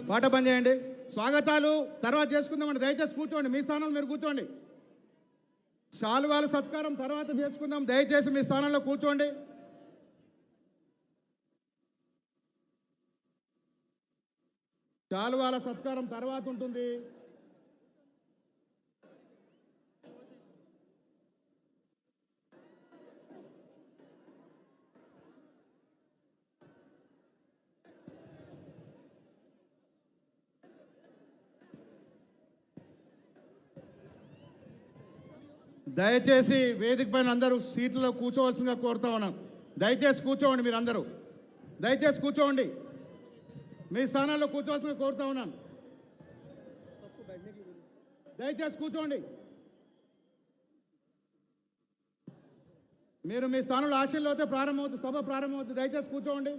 పాట బంద్ చేయండి. స్వాగతాలు తర్వాత చేసుకుందామండి. దయచేసి కూర్చోండి, మీ స్థానంలో మీరు కూర్చోండి. శాలువాల సత్కారం తర్వాత చేసుకుందాం. దయచేసి మీ స్థానంలో కూర్చోండి. శాలువాల సత్కారం తర్వాత ఉంటుంది. దయచేసి వేదిక పైన అందరూ సీట్లలో కూర్చోవలసిందిగా కోరుతా ఉన్నాం. దయచేసి కూర్చోండి, మీరు అందరూ దయచేసి కూర్చోండి, మీ స్థానాల్లో కూర్చోవలసిందిగా కోరుతా ఉన్నాను. దయచేసి కూర్చోండి. మీరు మీ స్థానంలో ఆశీర్వాదంతో ప్రారంభమవుతుంది, సభ ప్రారంభమవుతుంది. దయచేసి కూర్చోండి.